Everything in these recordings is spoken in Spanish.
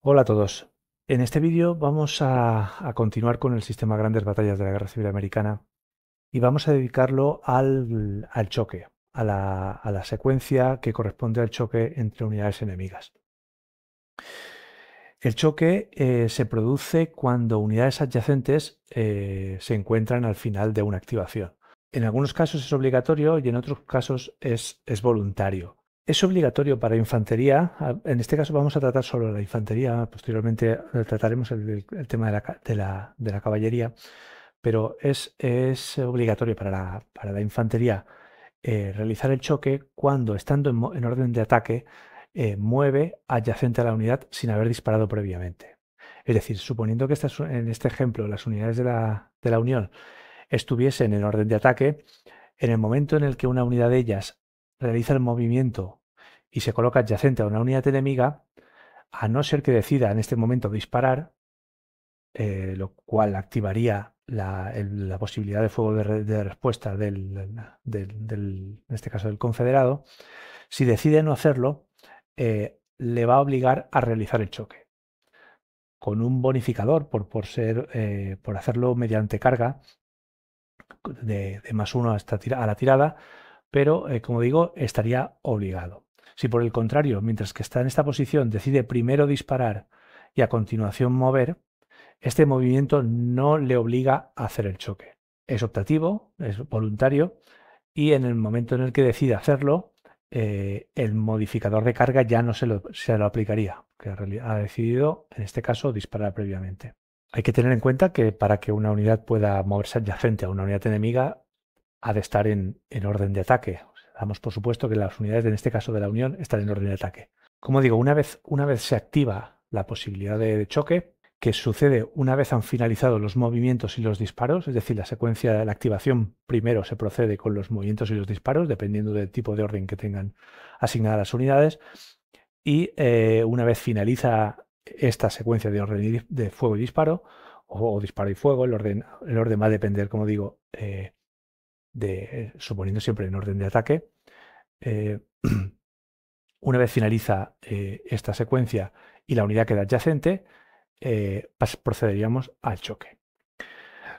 Hola a todos. En este vídeo vamos a continuar con el sistema Grandes Batallas de la Guerra Civil Americana y vamos a dedicarlo al choque, a la secuencia que corresponde al choque entre unidades enemigas. El choque se produce cuando unidades adyacentes se encuentran al final de una activación. En algunos casos es obligatorio y en otros casos es voluntario. Es obligatorio para infantería. En este caso vamos a tratar solo la infantería. Posteriormente trataremos el tema de la caballería. Pero es obligatorio para la infantería realizar el choque cuando, estando en orden de ataque, mueve adyacente a la unidad sin haber disparado previamente. Es decir, suponiendo que en este ejemplo las unidades de la Unión estuviesen en orden de ataque, en el momento en el que una unidad de ellas realiza el movimiento y se coloca adyacente a una unidad enemiga, a no ser que decida en este momento disparar, lo cual activaría la posibilidad de fuego de respuesta en este caso del confederado. Si decide no hacerlo, le va a obligar a realizar el choque con un bonificador por hacerlo mediante carga de +1 a la tirada, pero como digo, estaría obligado. Si por el contrario, mientras que está en esta posición, decide primero disparar y a continuación mover, este movimiento no le obliga a hacer el choque. Es optativo, es voluntario, y en el momento en el que decida hacerlo, el modificador de carga ya no se lo aplicaría, que ha decidido, en este caso, disparar previamente. Hay que tener en cuenta que para que una unidad pueda moverse adyacente a una unidad enemiga, ha de estar en orden de ataque. O sea, damos por supuesto que las unidades, en este caso de la Unión, están en orden de ataque. Como digo, una vez se activa la posibilidad de choque, que sucede una vez han finalizado los movimientos y los disparos, es decir, la secuencia de la activación primero se procede con los movimientos y los disparos, dependiendo del tipo de orden que tengan asignadas las unidades, y una vez finaliza esta secuencia de orden de fuego y disparo, o disparo y fuego, el orden va a depender, como digo, suponiendo siempre en orden de ataque. eh, una vez finaliza esta secuencia y la unidad queda adyacente, procederíamos al choque.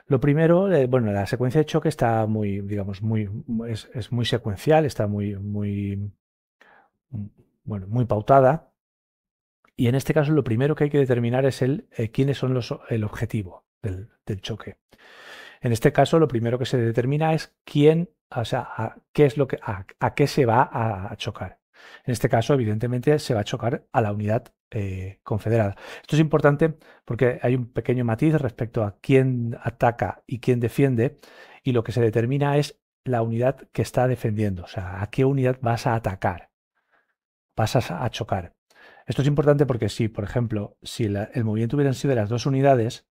Lo primero, bueno, la secuencia de choque está muy, digamos, es muy secuencial, está bueno, muy pautada. Y en este caso lo primero que hay que determinar es quiénes son el objetivo del choque. En este caso lo primero que se determina es quién, o sea, a qué se va a chocar. En este caso, evidentemente, se va a chocar a la unidad confederada. Esto es importante porque hay un pequeño matiz respecto a quién ataca y quién defiende, y lo que se determina es la unidad que está defendiendo, o sea, a qué unidad vas a atacar, vas a chocar. Esto es importante porque si, por ejemplo, si el movimiento hubieran sido de las dos unidades,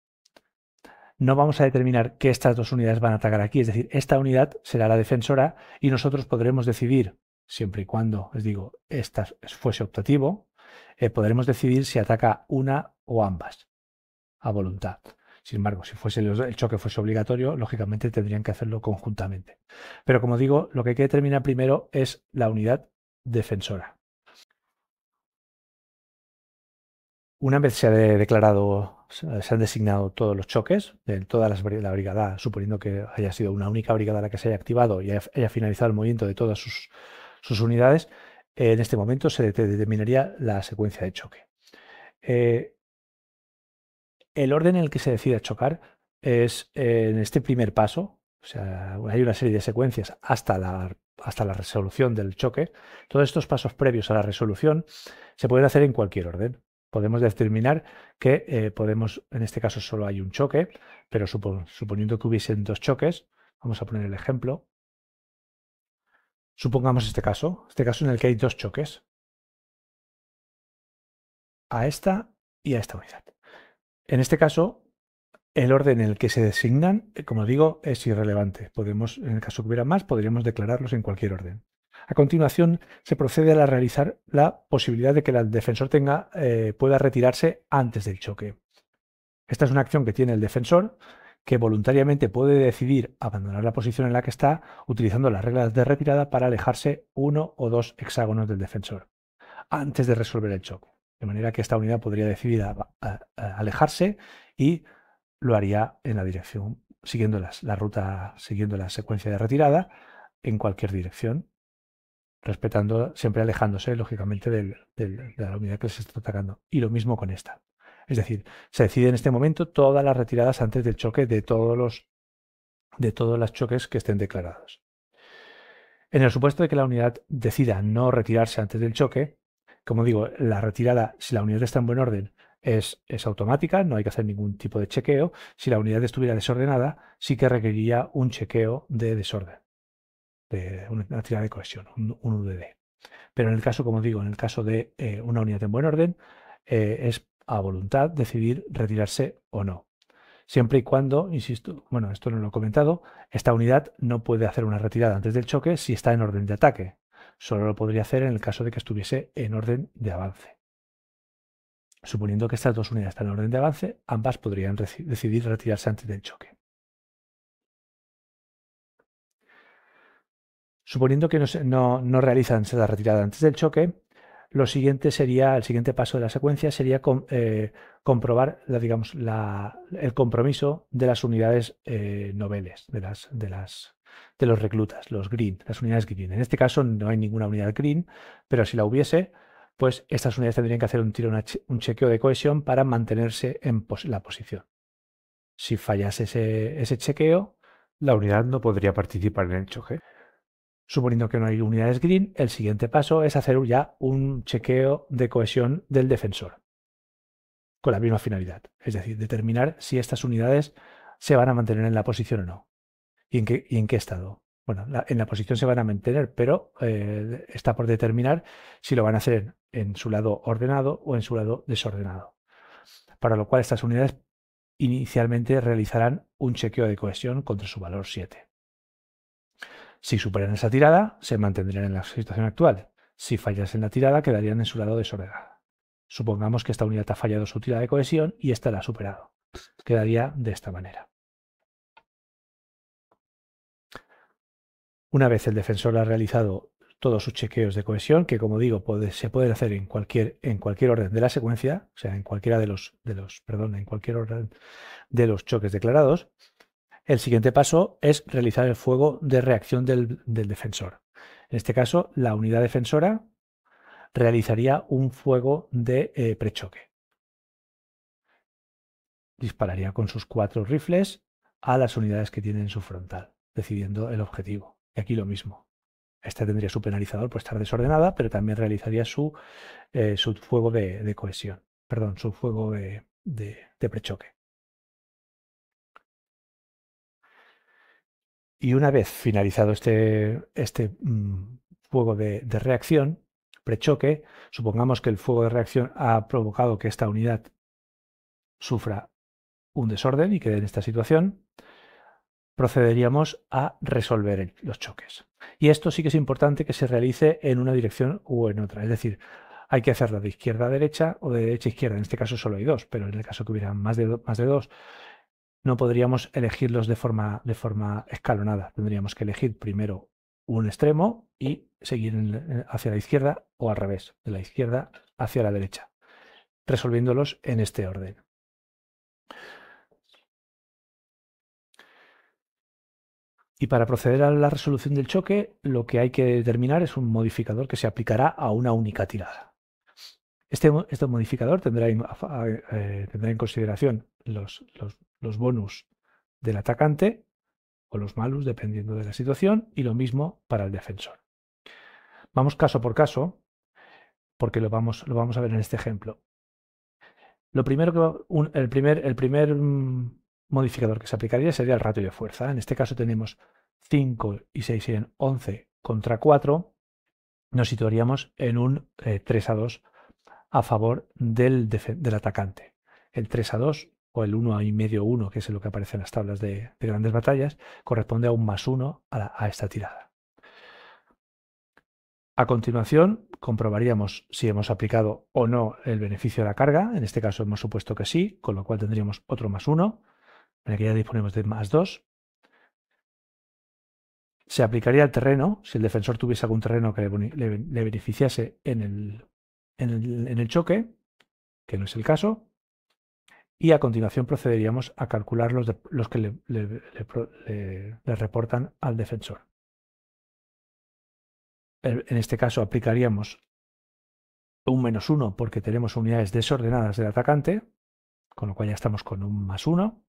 no vamos a determinar que estas dos unidades van a atacar aquí. Es decir, esta unidad será la defensora y nosotros podremos decidir, siempre y cuando, les digo, esta fuese optativo, podremos decidir si ataca una o ambas a voluntad. Sin embargo, si el choque fuese obligatorio, lógicamente tendrían que hacerlo conjuntamente. Pero como digo, lo que hay que determinar primero es la unidad defensora. Una vez se ha declarado, se han designado todos los choques de toda la brigada, suponiendo que haya sido una única brigada la que se haya activado y haya finalizado el movimiento de todas sus unidades, en este momento se determinaría la secuencia de choque. Eh, el orden en el que se decide chocar es en este primer paso, o sea, hay una serie de secuencias hasta la resolución del choque. Todos estos pasos previos a la resolución se pueden hacer en cualquier orden. Podemos determinar que en este caso solo hay un choque, pero suponiendo que hubiesen dos choques, vamos a poner el ejemplo. Supongamos este caso en el que hay dos choques, a esta y a esta unidad. En este caso, el orden en el que se designan, como digo, es irrelevante. En el caso que hubiera más, podríamos declararlos en cualquier orden. A continuación, se procede a realizar la posibilidad de que el defensor pueda retirarse antes del choque. Esta es una acción que tiene el defensor, que voluntariamente puede decidir abandonar la posición en la que está utilizando las reglas de retirada para alejarse 1 o 2 hexágonos del defensor antes de resolver el choque. De manera que esta unidad podría decidir a alejarse y lo haría en la dirección, siguiendo la ruta, siguiendo la secuencia de retirada en cualquier dirección, respetando, siempre alejándose, lógicamente, de la unidad que se está atacando. Y lo mismo con esta. Es decir, se decide en este momento todas las retiradas antes del choque de todos los choques que estén declarados. En el supuesto de que la unidad decida no retirarse antes del choque, como digo, la retirada, si la unidad está en buen orden, es automática, no hay que hacer ningún tipo de chequeo. Si la unidad estuviera desordenada, sí que requeriría un chequeo de desorden, de una tirada de cohesión, un UDD. Pero en el caso, como digo, en el caso de una unidad en buen orden, es a voluntad decidir retirarse o no. Siempre y cuando, insisto, bueno, esto no lo he comentado, esta unidad no puede hacer una retirada antes del choque si está en orden de ataque. Solo lo podría hacer en el caso de que estuviese en orden de avance. Suponiendo que estas dos unidades están en orden de avance, ambas podrían decidir retirarse antes del choque. Suponiendo que no realizan esa retirada antes del choque, el siguiente paso de la secuencia sería comprobar, el compromiso de las unidades noveles, de los reclutas, los green, las unidades green. En este caso no hay ninguna unidad green, pero si la hubiese, pues estas unidades tendrían que hacer un chequeo de cohesión para mantenerse en la posición. Si fallase ese chequeo, la unidad no podría participar en el choque. Suponiendo que no hay unidades green, el siguiente paso es hacer ya un chequeo de cohesión del defensor, con la misma finalidad, es decir, determinar si estas unidades se van a mantener en la posición o no, y en qué estado. Bueno, en la posición se van a mantener, pero está por determinar si lo van a hacer en su lado ordenado o en su lado desordenado. Para lo cual estas unidades inicialmente realizarán un chequeo de cohesión contra su valor 7. Si superan esa tirada, se mantendrían en la situación actual. Si fallasen la tirada, quedarían en su lado desordenada. Supongamos que esta unidad ha fallado su tirada de cohesión y esta la ha superado. Quedaría de esta manera. Una vez el defensor ha realizado todos sus chequeos de cohesión, que como digo, se pueden hacer en cualquier orden de la secuencia, o sea, en cualquiera en cualquier orden de los choques declarados, el siguiente paso es realizar el fuego de reacción del defensor. En este caso, la unidad defensora realizaría un fuego de prechoque. Dispararía con sus 4 rifles a las unidades que tienen en su frontal, decidiendo el objetivo. Y aquí lo mismo. Esta tendría su penalizador por estar desordenada, pero también realizaría su fuego de cohesión. Perdón, su fuego de prechoque. Y una vez finalizado este fuego de reacción, prechoque, supongamos que el fuego de reacción ha provocado que esta unidad sufra un desorden y quede en esta situación, procederíamos a resolver los choques. Y esto sí que es importante que se realice en una dirección u en otra. Es decir, hay que hacerlo de izquierda a derecha o de derecha a izquierda. En este caso solo hay dos, pero en el caso que hubiera más de dos, no podríamos elegirlos de forma escalonada. Tendríamos que elegir primero un extremo y seguir hacia la izquierda o al revés, de la izquierda hacia la derecha, resolviéndolos en este orden. Y para proceder a la resolución del choque, lo que hay que determinar es un modificador que se aplicará a una única tirada. Este modificador tendrá en consideración los bonus del atacante o los malus, dependiendo de la situación, y lo mismo para el defensor. Vamos caso por caso, porque lo vamos a ver en este ejemplo. Lo primero el primer modificador que se aplicaría sería el ratio de fuerza. En este caso tenemos 5 y 6 serían 11 contra 4. Nos situaríamos en un 3-2 a favor del atacante. El 3-2 o el 1,5-1, que es lo que aparece en las tablas de grandes batallas, corresponde a un +1 a esta tirada. A continuación, comprobaríamos si hemos aplicado o no el beneficio de la carga. En este caso hemos supuesto que sí, con lo cual tendríamos otro +1, en el que ya disponemos de +2. Se aplicaría el terreno, si el defensor tuviese algún terreno que le beneficiase en el choque. que no es el caso, y a continuación procederíamos a calcular los que le reportan al defensor. En este caso aplicaríamos un -1 porque tenemos unidades desordenadas del atacante, con lo cual ya estamos con un +1.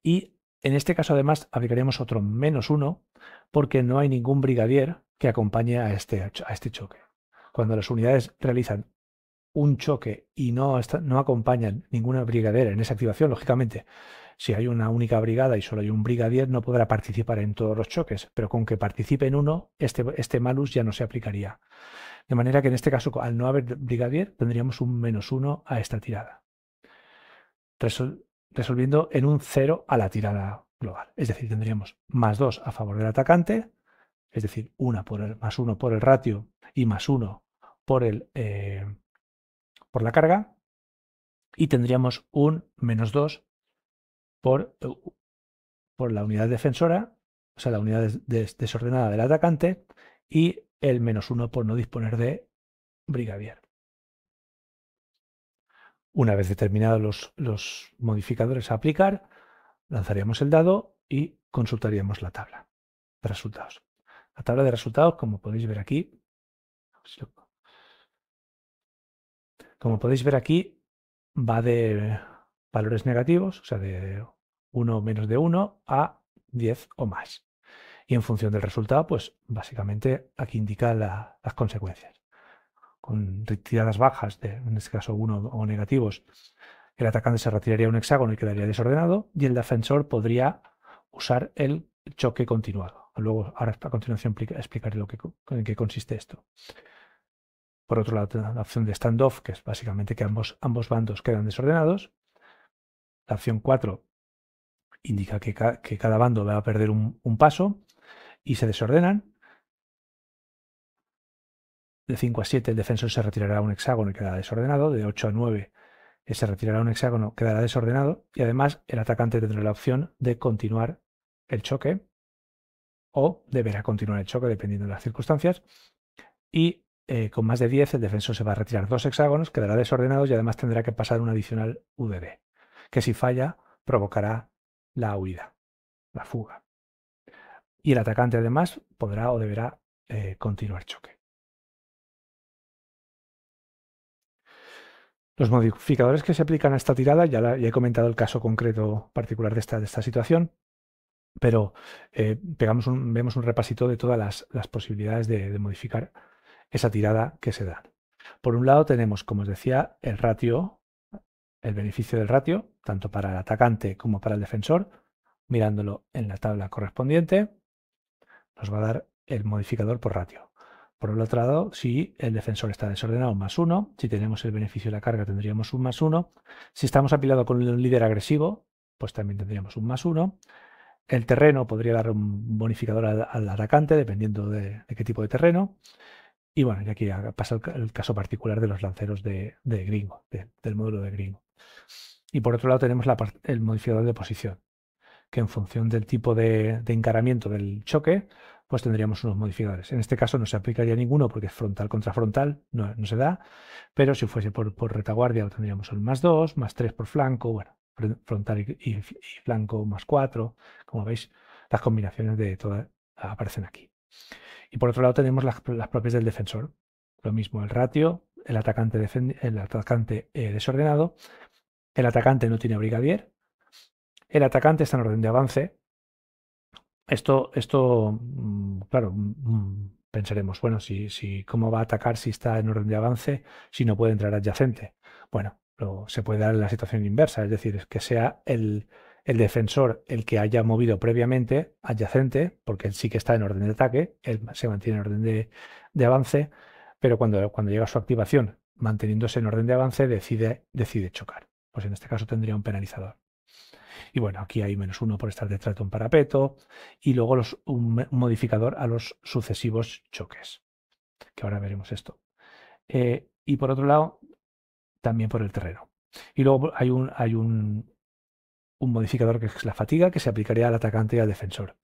Y en este caso además aplicaríamos otro -1 porque no hay ningún brigadier que acompañe a este choque. Cuando las unidades realizan un choque y no acompañan ninguna brigadera en esa activación, lógicamente, si hay una única brigada y solo hay un brigadier, no podrá participar en todos los choques, pero con que participe en uno, este malus ya no se aplicaría. De manera que en este caso, al no haber brigadier, tendríamos un -1 a esta tirada, resolviendo en un 0 a la tirada global. Es decir, tendríamos +2 a favor del atacante, es decir, +1 por el ratio y +1 por la carga, y tendríamos un -2 por la unidad defensora, o sea, la unidad desordenada del atacante, y el -1 por no disponer de brigadier. Una vez determinados los modificadores a aplicar, lanzaríamos el dado y consultaríamos la tabla de resultados. La tabla de resultados, como podéis ver aquí, va de valores negativos, o sea, de 1 menos de 1 a 10 o más. Y en función del resultado, pues básicamente aquí indica las consecuencias. Con tiradas bajas, en este caso 1 o negativos, el atacante se retiraría un hexágono y quedaría desordenado, y el defensor podría usar el choque continuado. Luego, ahora a continuación explicaré en qué consiste esto. Por otro lado, la opción de standoff, que es básicamente que ambos bandos quedan desordenados. La opción 4 indica que cada bando va a perder un paso y se desordenan. De 5 a 7 el defensor se retirará un hexágono y quedará desordenado. De 8 a 9 se retirará un hexágono, quedará desordenado. Y además el atacante tendrá la opción de continuar el choque o deberá continuar el choque dependiendo de las circunstancias. Y con más de 10 el defensor se va a retirar 2 hexágonos, quedará desordenado y además tendrá que pasar un adicional UDD, que si falla provocará la huida, la fuga. Y el atacante además podrá o deberá continuar choque. Los modificadores que se aplican a esta tirada, ya he comentado el caso concreto particular de esta situación, pero vemos un repasito de todas las posibilidades de modificar esa tirada que se da. Por un lado tenemos, como os decía, el ratio, el beneficio del ratio, tanto para el atacante como para el defensor. Mirándolo en la tabla correspondiente, nos va a dar el modificador por ratio. Por el otro lado, si el defensor está desordenado, +1. Si tenemos el beneficio de la carga, tendríamos un +1. Si estamos apilados con un líder agresivo, pues también tendríamos un +1. El terreno podría dar un bonificador al atacante, dependiendo de qué tipo de terreno. Y bueno, y aquí pasa el caso particular de los lanceros de Gringo, del módulo de Gringo. Y por otro lado tenemos el modificador de posición, que en función del tipo de encaramiento del choque, pues tendríamos unos modificadores. En este caso no se aplicaría ninguno porque es frontal contra frontal, no se da, pero si fuese por retaguardia tendríamos un +2, +3 por flanco, bueno, frontal y flanco +4, como veis, las combinaciones de todas aparecen aquí. Y por otro lado tenemos las propias del defensor. Lo mismo, el ratio, el atacante desordenado, el atacante no tiene brigadier, el atacante está en orden de avance. Esto claro, pensaremos, bueno, ¿cómo va a atacar si está en orden de avance, si no puede entrar adyacente? Bueno, se puede dar la situación inversa, es decir, que sea el defensor el que haya movido previamente adyacente, porque él sí que está en orden de ataque, él se mantiene en orden de avance, pero cuando llega a su activación, manteniéndose en orden de avance, decide chocar. Pues en este caso tendría un penalizador. Y bueno, aquí hay -1 por estar detrás de un parapeto y luego un modificador a los sucesivos choques, que ahora veremos esto. Y por otro lado, también por el terreno. Y luego hay un modificador que es la fatiga, que se aplicaría al atacante y al defensor.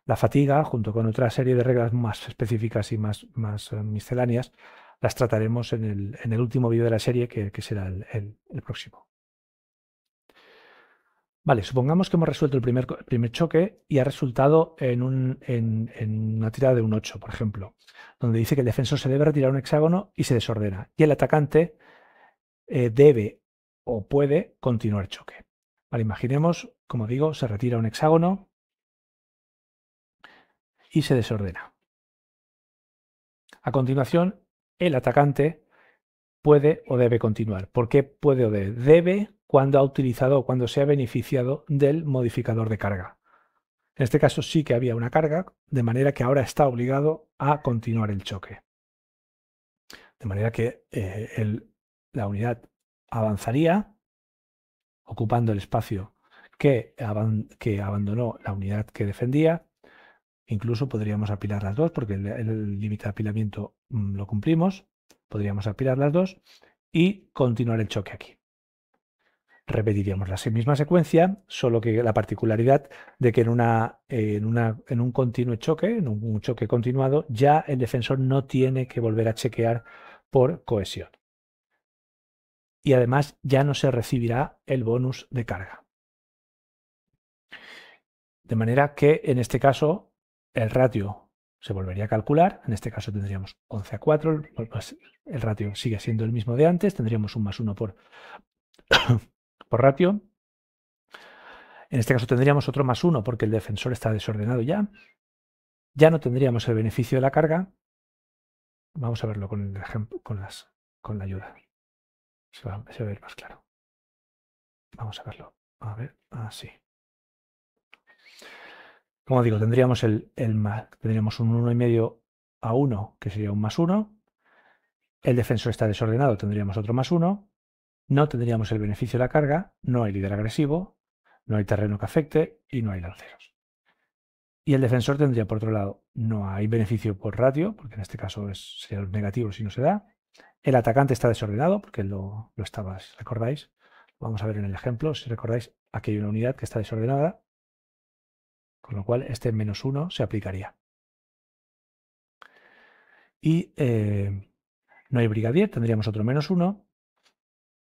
La fatiga, junto con otra serie de reglas más específicas y más misceláneas, las trataremos en el último vídeo de la serie, que será el próximo. Vale, supongamos que hemos resuelto el primer choque y ha resultado en una tirada de un 8, por ejemplo, donde dice que el defensor se debe retirar un hexágono y se desordena, y el atacante debe o puede continuar choque. Vale, imaginemos, como digo, se retira un hexágono y se desordena. A continuación, el atacante puede o debe continuar. ¿Por qué puede o debe? Debe cuando ha utilizado o cuando se ha beneficiado del modificador de carga. En este caso sí que había una carga, de manera que ahora está obligado a continuar el choque. De manera que la unidad avanzaría ocupando el espacio que abandonó la unidad que defendía. Incluso podríamos apilar las dos, porque el límite de apilamiento lo cumplimos. Podríamos apilar las dos y continuar el choque aquí. Repetiríamos la misma secuencia, solo que la particularidad de que en un continuo choque, en un choque continuado, ya el defensor no tiene que volver a chequear por cohesión. Y además ya no se recibirá el bonus de carga. De manera que en este caso el ratio se volvería a calcular. En este caso tendríamos 11:4. Pues el ratio sigue siendo el mismo de antes. Tendríamos un +1 por ratio. En este caso tendríamos otro +1 porque el defensor está desordenado ya. Ya no tendríamos el beneficio de la carga. Vamos a verlo con el ejemplo, con la ayuda. Se va a ver más claro. Vamos a verlo. A ver, así. Como digo, tendríamos tendríamos un 1,5/1, que sería un +1. El defensor está desordenado, tendríamos otro +1. No tendríamos el beneficio de la carga, no hay líder agresivo, no hay terreno que afecte y no hay lanceros. Y el defensor tendría, por otro lado, no hay beneficio por ratio, porque en este caso sería negativo si no se da. El atacante está desordenado, porque lo estaba, si recordáis. Vamos a ver en el ejemplo, si recordáis, aquí hay una unidad que está desordenada, con lo cual este -1 se aplicaría. Y no hay brigadier, tendríamos otro -1.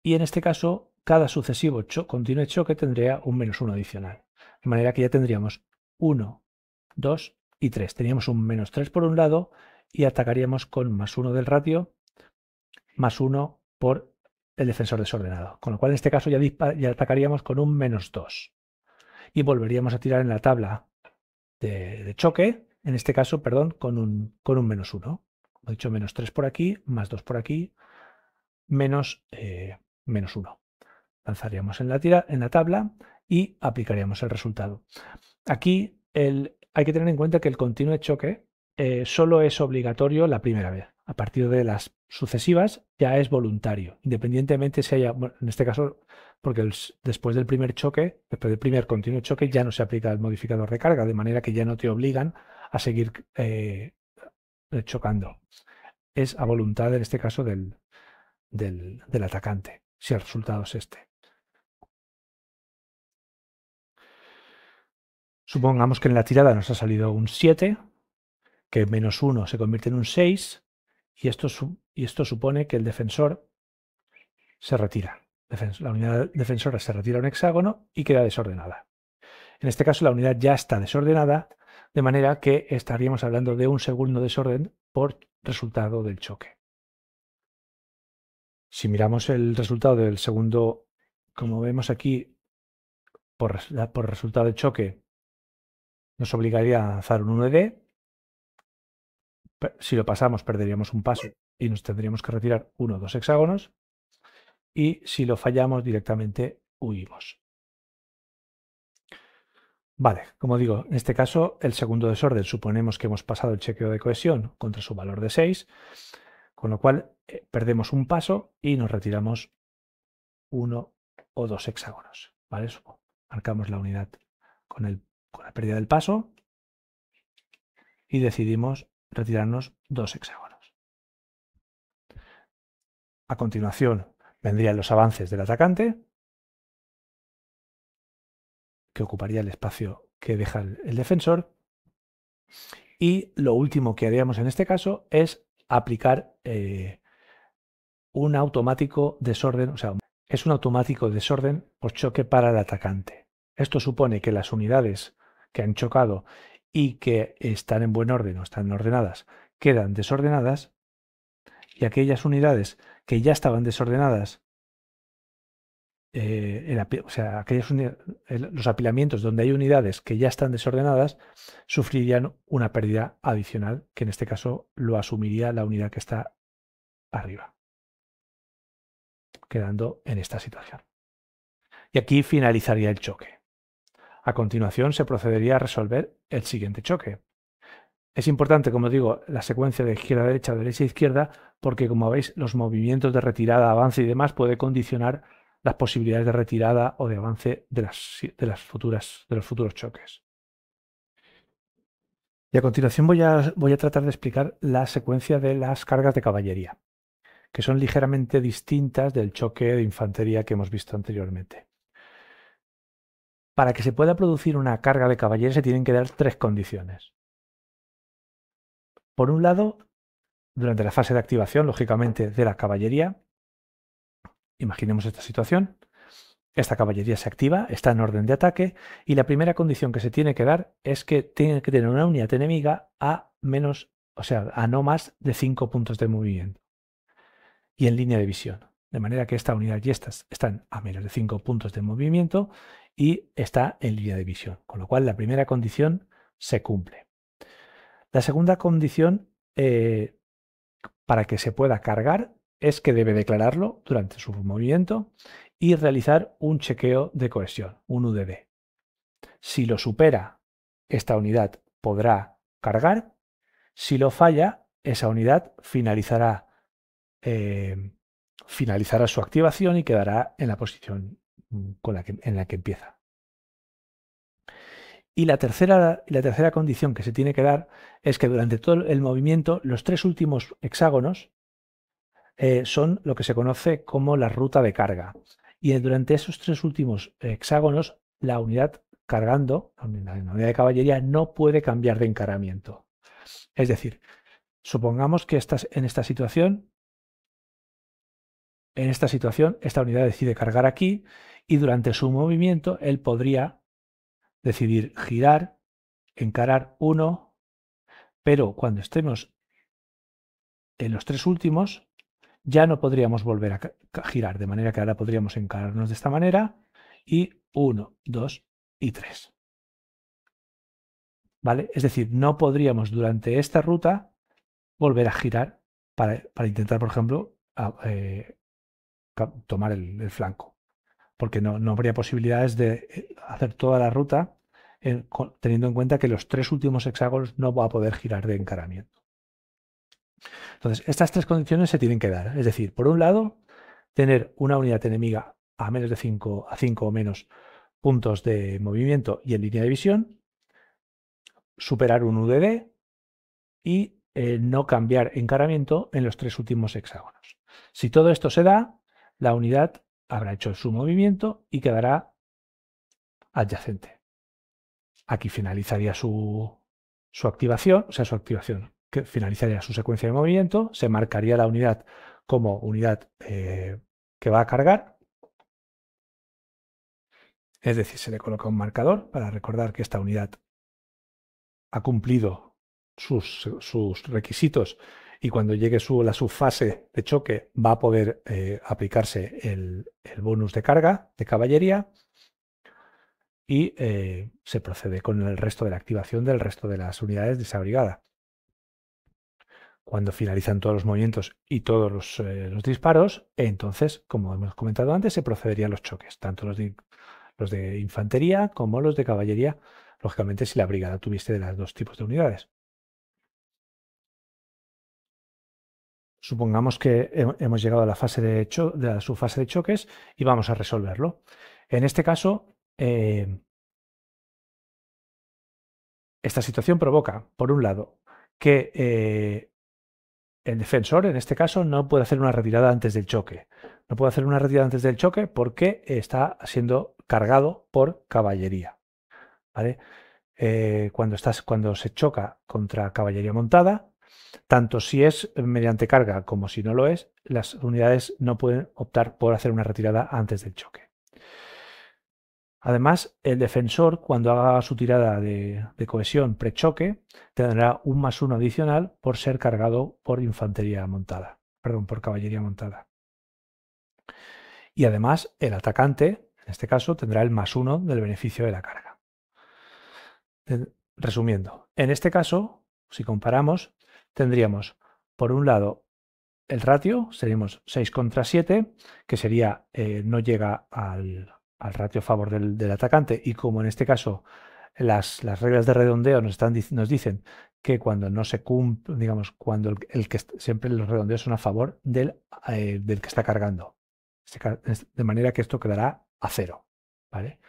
Y en este caso, cada sucesivo continuo choque tendría un -1 adicional. De manera que ya tendríamos 1, 2 y 3. Teníamos un -3 por un lado y atacaríamos con +1 del ratio, +1 por el defensor desordenado. Con lo cual en este caso ya atacaríamos con un -2. Y volveríamos a tirar en la tabla de choque, en este caso, perdón, con un -1. Como he dicho, -3 por aquí, +2 por aquí, -1. Lanzaríamos en la tabla y aplicaríamos el resultado. Aquí hay que tener en cuenta que el continuo de choque solo es obligatorio la primera vez. A partir de las sucesivas ya es voluntario, independientemente si haya, bueno, en este caso, porque después del primer choque, después del primer continuo de choque, ya no se aplica el modificador de carga, de manera que ya no te obligan a seguir chocando. Es a voluntad, en este caso, del atacante, si el resultado es este. Supongamos que en la tirada nos ha salido un 7, que -1 se convierte en un 6, y esto supone que el defensor se retira. La unidad defensora se retira a un hexágono y queda desordenada. En este caso la unidad ya está desordenada, de manera que estaríamos hablando de un segundo desorden por resultado del choque. Si miramos el resultado del segundo, como vemos aquí, por resultado del choque, nos obligaría a lanzar un 1D. Si lo pasamos, perderíamos un paso y nos tendríamos que retirar 1 o 2 hexágonos. Y si lo fallamos, directamente huimos. Vale, como digo, en este caso, el segundo desorden, suponemos que hemos pasado el chequeo de cohesión contra su valor de 6, con lo cual perdemos un paso y nos retiramos 1 o 2 hexágonos. ¿Vale? Marcamos la unidad con la pérdida del paso y decidimos retirarnos 2 hexágonos. A continuación vendrían los avances del atacante, que ocuparía el espacio que deja el defensor. Y lo último que haríamos en este caso es aplicar un automático desorden, o sea, es un automático desorden por choque para el atacante. Esto supone que las unidades que han chocado y que están en buen orden o están ordenadas quedan desordenadas, y aquellas unidades que ya estaban desordenadas, o sea, los apilamientos donde hay unidades que ya están desordenadas sufrirían una pérdida adicional, que en este caso lo asumiría la unidad que está arriba, quedando en esta situación. Y aquí finalizaría el choque. A continuación se procedería a resolver el siguiente choque. Es importante, como digo, la secuencia de izquierda a derecha, derecha a izquierda, porque como veis, los movimientos de retirada, avance y demás puede condicionar las posibilidades de retirada o de avance de los futuros choques. Y a continuación voy a tratar de explicar la secuencia de las cargas de caballería, que son ligeramente distintas del choque de infantería que hemos visto anteriormente. Para que se pueda producir una carga de caballería se tienen que dar tres condiciones. Por un lado, durante la fase de activación, lógicamente, de la caballería, imaginemos esta situación, esta caballería se activa, está en orden de ataque, y la primera condición que se tiene que dar es que tiene que tener una unidad enemiga a no más de 5 puntos de movimiento y en línea de visión. De manera que esta unidad y estas están a menos de 5 puntos de movimiento y está en línea de visión, con lo cual la primera condición se cumple. La segunda condición para que se pueda cargar es que debe declararlo durante su movimiento y realizar un chequeo de cohesión, un UDD. Si lo supera, esta unidad podrá cargar. Si lo falla, esa unidad finalizará su activación y quedará en la posición en la que empieza. Y la tercera condición que se tiene que dar es que durante todo el movimiento los tres últimos hexágonos son lo que se conoce como la ruta de carga. Y durante esos tres últimos hexágonos, la unidad cargando, la unidad de caballería, no puede cambiar de encaramiento. Es decir, supongamos que en esta situación, esta unidad decide cargar aquí y durante su movimiento él podría decidir girar, encarar uno, pero cuando estemos en los tres últimos, ya no podríamos volver a girar, de manera que ahora podríamos encararnos de esta manera y 1, 2 y 3. ¿Vale? Es decir, no podríamos durante esta ruta volver a girar para intentar, por ejemplo, tomar el flanco, porque no habría posibilidades de hacer toda la ruta teniendo en cuenta que los tres últimos hexágonos no va a poder girar de encaramiento. Entonces, estas tres condiciones se tienen que dar. Es decir, por un lado, tener una unidad enemiga a menos de 5 o menos puntos de movimiento y en línea de visión, superar un UDD y no cambiar encaramiento en los tres últimos hexágonos. Si todo esto se da, la unidad habrá hecho su movimiento y quedará adyacente. Aquí finalizaría su activación, que finalizaría su secuencia de movimiento, se marcaría la unidad como unidad que va a cargar, es decir, se le coloca un marcador para recordar que esta unidad ha cumplido sus requisitos y cuando llegue su fase de choque va a poder aplicarse el bonus de carga de caballería y se procede con el resto de la activación del resto de las unidades de esa brigada. Cuando finalizan todos los movimientos y todos los disparos, entonces, como hemos comentado antes, se procederían los choques, tanto los de infantería como los de caballería, lógicamente si la brigada tuviese de los dos tipos de unidades. Supongamos que hemos llegado a la fase su fase de choques y vamos a resolverlo. En este caso, esta situación provoca, por un lado, que el defensor, en este caso, no puede hacer una retirada antes del choque. No puede hacer una retirada antes del choque porque está siendo cargado por caballería. ¿Vale? Cuando se choca contra caballería montada, Tanto si es mediante carga como si no lo es, las unidades no pueden optar por hacer una retirada antes del choque. Además, el defensor, cuando haga su tirada de cohesión prechoque, tendrá un +1 adicional por ser cargado por infantería montada, perdón, por caballería montada. Y además, el atacante, en este caso, tendrá el +1 del beneficio de la carga. Resumiendo, en este caso, si comparamos, tendríamos, por un lado, el ratio, seríamos 6 contra 7, que sería, no llega al ratio a favor del atacante, y como en este caso las reglas de redondeo nos dicen que cuando no se cumple, digamos, cuando siempre los redondeos son a favor del que está cargando. De manera que esto quedará a 0. ¿Vale?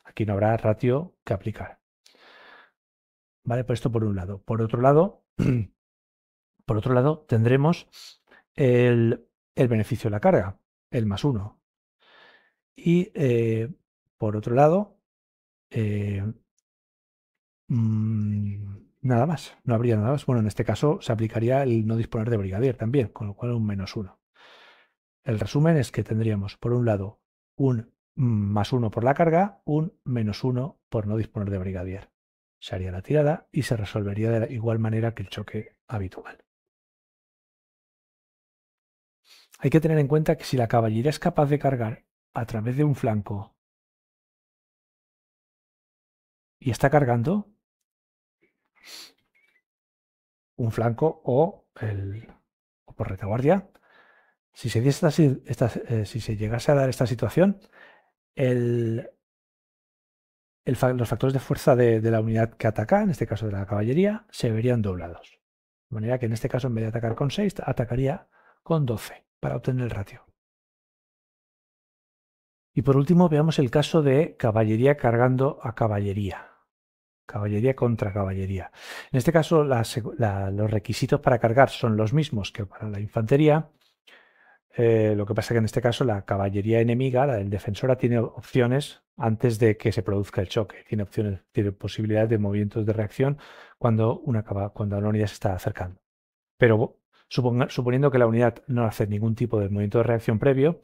Aquí no habrá ratio que aplicar. ¿Vale? Pues esto por un lado. Por otro lado tendremos el beneficio de la carga, el +1. Y por otro lado, nada más, no habría nada más. Bueno, en este caso se aplicaría el no disponer de brigadier también, con lo cual un -1. El resumen es que tendríamos, por un lado, un +1 por la carga, un -1 por no disponer de brigadier. Se haría la tirada y se resolvería de la igual manera que el choque habitual. Hay que tener en cuenta que si la caballería es capaz de cargar a través de un flanco y está cargando un flanco o por retaguardia, si se llegase a dar esta situación, los factores de fuerza de la unidad que ataca, en este caso de la caballería, se verían doblados. De manera que en este caso, en vez de atacar con 6, atacaría con 12 para obtener el ratio. Y por último, veamos el caso de caballería cargando a caballería. Caballería contra caballería. En este caso, los requisitos para cargar son los mismos que para la infantería. Lo que pasa es que en este caso la caballería enemiga, la del defensora, tiene opciones antes de que se produzca el choque. Tiene posibilidades de movimientos de reacción cuando una unidad se está acercando. Pero suponiendo que la unidad no hace ningún tipo de movimiento de reacción previo,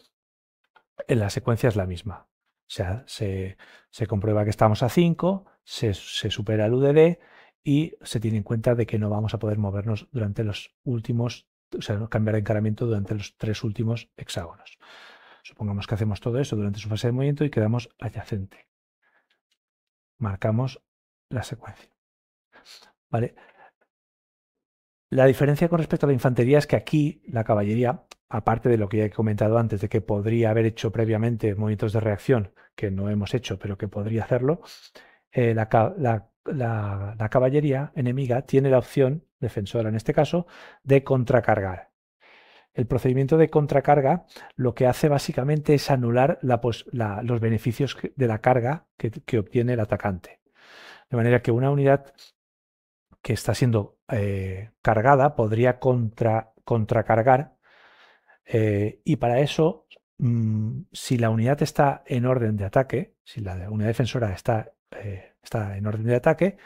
en la secuencia es la misma. O sea, se comprueba que estamos a 5, se supera el UDD y se tiene en cuenta de que no vamos a poder movernos durante los últimos, o sea, no cambiar de encaramiento durante los 3 últimos hexágonos. Supongamos que hacemos todo eso durante su fase de movimiento y quedamos adyacente. Marcamos la secuencia. ¿Vale? La diferencia con respecto a la infantería es que aquí la caballería, aparte de lo que ya he comentado antes, de que podría haber hecho previamente movimientos de reacción que no hemos hecho, pero que podría hacerlo, la caballería enemiga tiene la opción, defensora en este caso, de contracargar. El procedimiento de contracarga lo que hace básicamente es anular los beneficios de la carga que obtiene el atacante. De manera que una unidad que está siendo cargada podría contracargar y para eso, si la unidad está en orden de ataque, si la unidad defensora está en orden de ataque,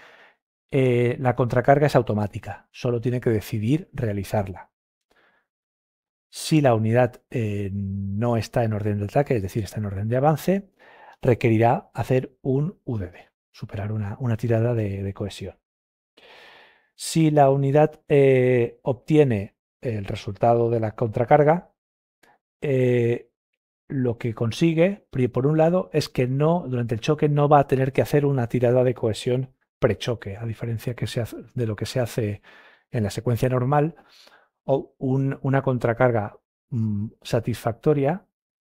la contracarga es automática, solo tiene que decidir realizarla. Si la unidad no está en orden de ataque, es decir, está en orden de avance, requerirá hacer un UDD, superar una tirada de cohesión. Si la unidad obtiene el resultado de la contracarga, lo que consigue, por un lado, es que durante el choque no va a tener que hacer una tirada de cohesión prechoque, a diferencia de lo que se hace en la secuencia normal, o una contracarga satisfactoria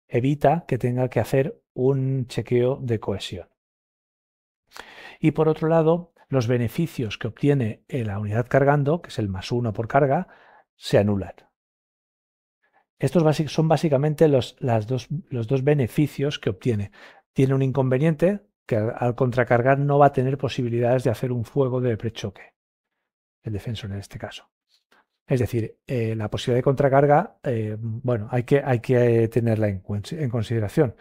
evita que tenga que hacer un chequeo de cohesión. Y por otro lado, los beneficios que obtiene la unidad cargando, que es el +1 por carga, se anulan. Estos son básicamente los dos beneficios que obtiene. Tiene un inconveniente, que al contracargar no va a tener posibilidades de hacer un fuego de prechoque, el defensor en este caso. Es decir, la posibilidad de contracarga, bueno, hay que tenerla en consideración,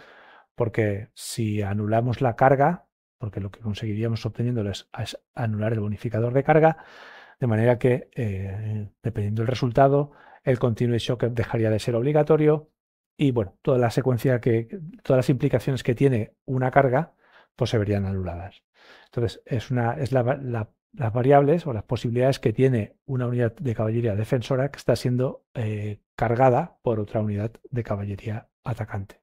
porque si anulamos la carga, porque lo que conseguiríamos obteniéndolo es anular el bonificador de carga, de manera que, dependiendo del resultado, el continuous shock dejaría de ser obligatorio y, bueno, toda la secuencia todas las implicaciones que tiene una carga, pues se verían anuladas. Entonces, las variables o las posibilidades que tiene una unidad de caballería defensora que está siendo cargada por otra unidad de caballería atacante.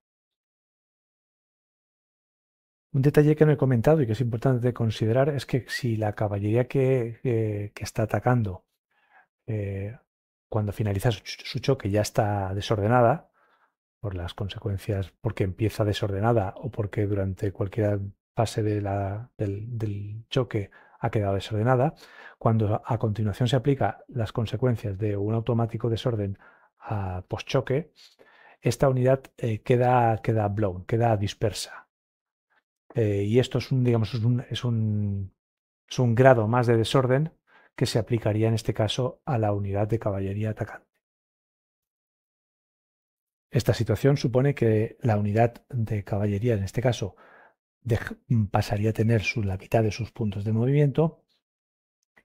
Un detalle que no he comentado y que es importante considerar es que si la caballería que está atacando eh, cuando finaliza su choque ya está desordenada por las consecuencias, porque empieza desordenada o porque durante cualquier fase del choque ha quedado desordenada, cuando a continuación se aplica las consecuencias de un automático desorden a post-choque, esta unidad queda blown, queda dispersa. Y esto es digamos, es un grado más de desorden que se aplicaría en este caso a la unidad de caballería atacante. Esta situación supone que la unidad de caballería, en este caso, pasaría a tener la mitad de sus puntos de movimiento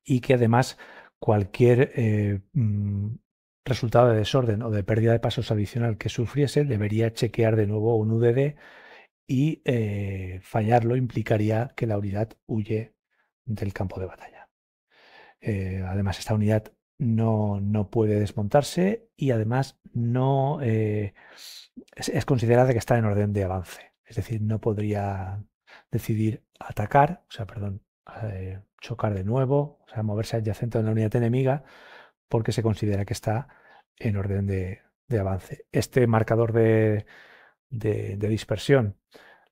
y que además cualquier resultado de desorden o de pérdida de pasos adicional que sufriese debería chequear de nuevo un UDD y fallarlo implicaría que la unidad huye del campo de batalla. Además, esta unidad no puede desmontarse y además es considerada que está en orden de avance. Es decir, no podría decidir atacar, o sea, perdón, chocar de nuevo, o sea, moverse adyacente a una unidad enemiga porque se considera que está en orden de avance. Este marcador de dispersión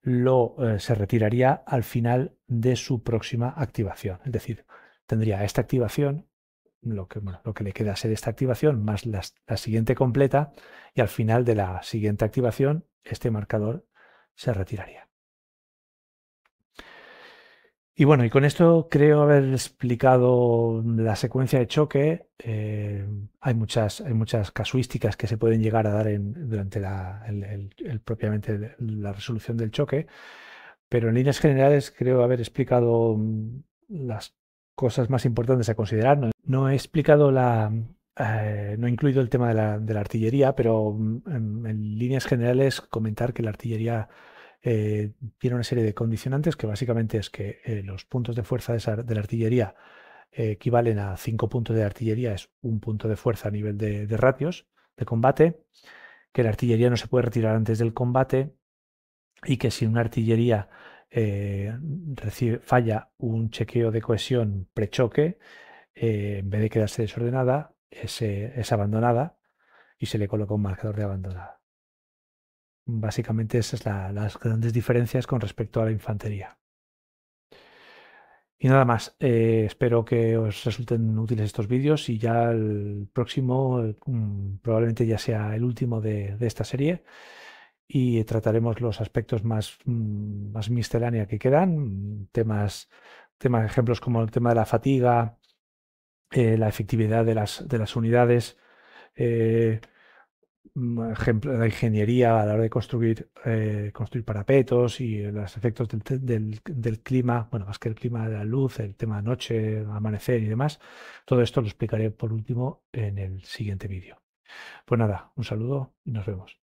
se retiraría al final de su próxima activación. Es decir, tendría esta activación, lo que le queda ser esta activación, más la siguiente completa, y al final de la siguiente activación, este marcador se retiraría. Y bueno, y con esto creo haber explicado la secuencia de choque. Hay muchas casuísticas que se pueden llegar a dar durante propiamente la resolución del choque, pero en líneas generales creo haber explicado las cosas más importantes a considerar. No he explicado no he incluido el tema de la artillería, pero en líneas generales comentar que la artillería tiene una serie de condicionantes que básicamente es que los puntos de fuerza de la artillería equivalen a 5 puntos de artillería, es un punto de fuerza a nivel de ratios de combate, que la artillería no se puede retirar antes del combate y que si una artillería falla un chequeo de cohesión prechoque, en vez de quedarse desordenada, es abandonada y se le coloca un marcador de abandonada. Básicamente esas son las grandes diferencias con respecto a la infantería. Y nada más, espero que os resulten útiles estos vídeos y ya el próximo probablemente ya sea el último de esta serie y trataremos los aspectos más miscelánea que quedan, ejemplos como el tema de la fatiga, la efectividad de las unidades, ejemplo, la ingeniería a la hora de construir parapetos y los efectos del clima, bueno, más que el clima de la luz, el tema noche, amanecer y demás. Todo esto lo explicaré por último en el siguiente vídeo. Pues nada, un saludo y nos vemos.